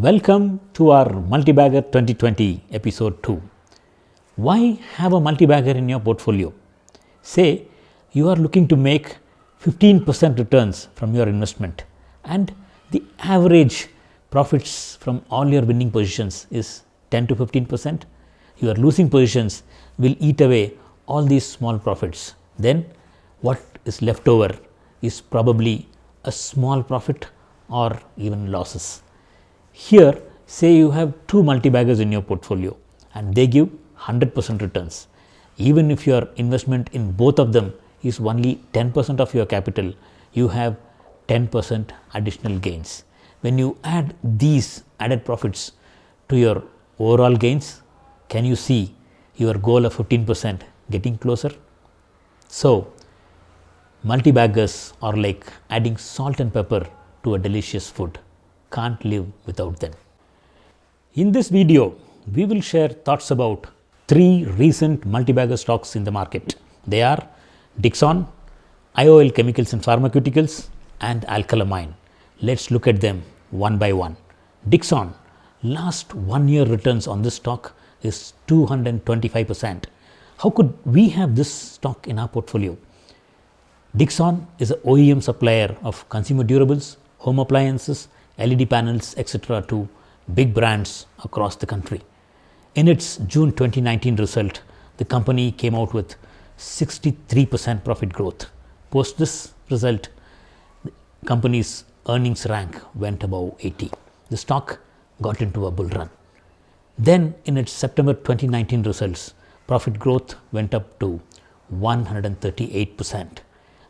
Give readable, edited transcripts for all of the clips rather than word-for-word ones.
Welcome to our Multibagger 2020 episode 2. Why have a multibagger in your portfolio? Say you are looking to make 15% returns from your investment and the average profits from all your winning positions is 10 to 15%. Your losing positions will eat away all these small profits. Then what is left over is probably a small profit or even losses. Here, say you have two multibaggers in your portfolio and they give 100% returns. Even if your investment in both of them is only 10% of your capital, you have 10% additional gains. When you add these added profits to your overall gains, can you see your goal of 15% getting closer? So, multibaggers are like adding salt and pepper to a delicious food. Can't live without them. In this video, we will share thoughts about three recent multibagger stocks in the market. They are Dixon, IOL Chemicals and Pharmaceuticals, and Alkylamine. Let's look at them one by one. Dixon, last 1 year returns on this stock is 225%. How could we have this stock in our portfolio? Dixon is an OEM supplier of consumer durables, home appliances, LED panels, etc. to big brands across the country. In its June 2019 result, the company came out with 63% profit growth. Post this result, the company's earnings rank went above 80. The stock got into a bull run. Then in its September 2019 results, profit growth went up to 138%.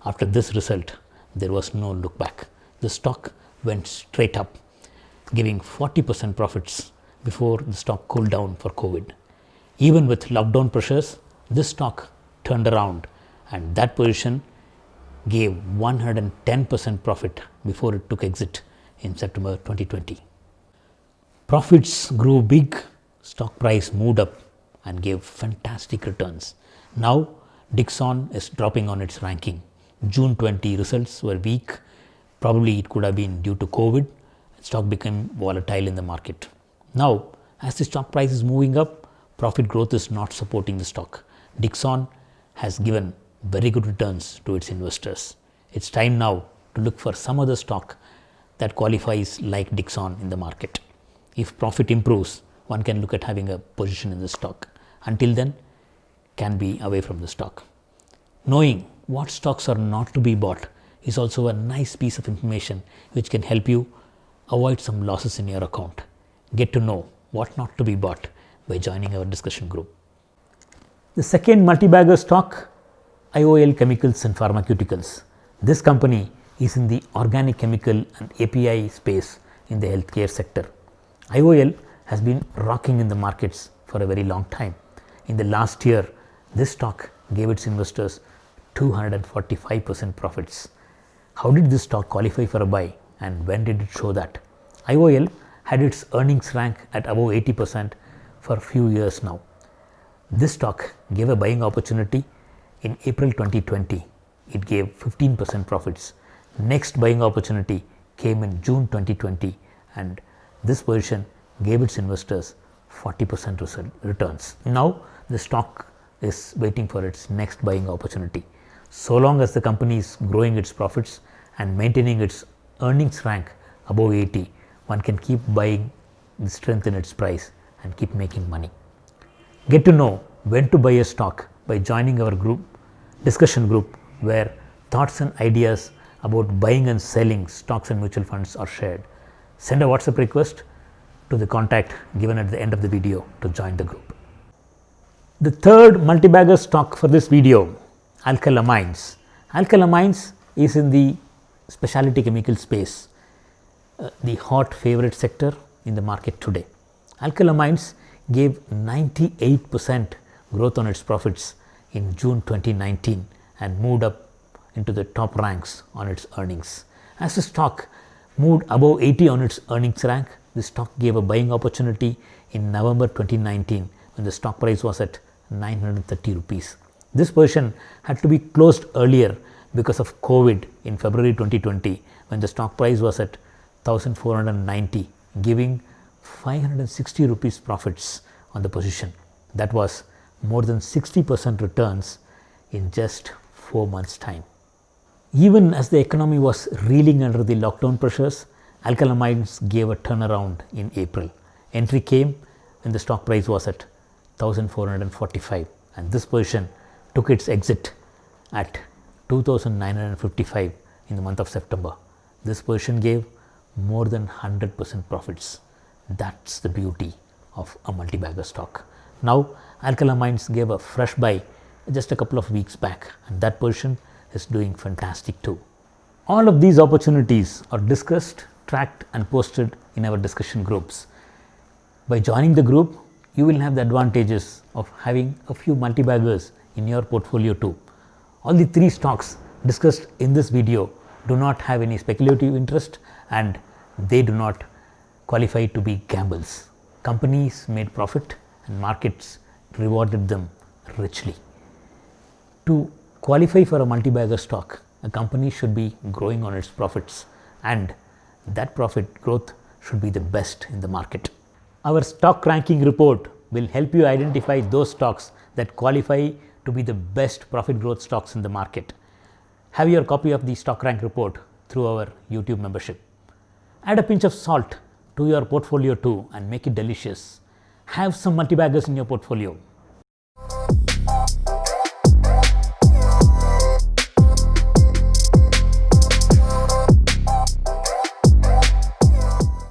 After this result, there was no look back. The stock went straight up, giving 40% profits before the stock cooled down for COVID. Even with lockdown pressures, this stock turned around and that position gave 110% profit before it took exit in September 2020. Profits grew big, stock price moved up and gave fantastic returns. Now, Dixon is dropping on its ranking. June 20 results were weak. Probably it could have been due to COVID. Stock became volatile in the market. Now, as the stock price is moving up, profit growth is not supporting the stock. Dixon has given very good returns to its investors. It's time now to look for some other stock that qualifies like Dixon in the market. If profit improves, one can look at having a position in the stock. Until then, can be away from the stock. Knowing what stocks are not to be bought is also a nice piece of information which can help you avoid some losses in your account. Get to know what not to be bought by joining our discussion group. The second multibagger stock, IOL Chemicals and Pharmaceuticals. This company is in the organic chemical and API space in the healthcare sector. IOL has been rocking in the markets for a very long time. In the last year, this stock gave its investors 245% profits. How did this stock qualify for a buy and when did it show that? IOL had its earnings rank at above 80% for a few years now. This stock gave a buying opportunity in April 2020. It gave 15% profits. Next buying opportunity came in June 2020 and this position gave its investors 40% returns. Now the stock is waiting for its next buying opportunity. So long as the company is growing its profits and maintaining its earnings rank above 80, one can keep buying the strength in its price and keep making money. Get to know when to buy a stock by joining our group, discussion group, where thoughts and ideas about buying and selling stocks and mutual funds are shared. Send a WhatsApp request to the contact given at the end of the video to join the group. The third multibagger stock for this video, Alkylamines. Alkylamines is in the specialty chemical space, the hot favorite sector in the market today. Alkylamines gave 98% growth on its profits in June 2019 and moved up into the top ranks on its earnings. As the stock moved above 80 on its earnings rank, the stock gave a buying opportunity in November 2019 when the stock price was at 930 rupees. This position had to be closed earlier because of COVID in February 2020 when the stock price was at 1490, giving 560 rupees profits on the position. That was more than 60% returns in just 4 months' time. Even as the economy was reeling under the lockdown pressures, Alkyl Amines gave a turnaround in April. Entry came when the stock price was at 1445, and this position took its exit at 2955 in the month of September. This position gave more than 100% profits. That's the beauty of a multi-bagger stock. Now, Alkyl Amines gave a fresh buy just a couple of weeks back, and that position is doing fantastic too. All of these opportunities are discussed, tracked and posted in our discussion groups. By joining the group, you will have the advantages of having a few multi-baggers in your portfolio too. All the 3 stocks discussed in this video do not have any speculative interest, and they do not qualify to be gambles. Companies made profit and markets rewarded them richly. To qualify for a multi-bagger stock, a company should be growing on its profits, and that profit growth should be the best in the market. Our stock ranking report will help you identify those stocks that qualify to be the best profit growth stocks in the market. Have your copy of the stock rank report through our YouTube membership. Add a pinch of salt to your portfolio too and make it delicious. Have some multi-baggers in your portfolio.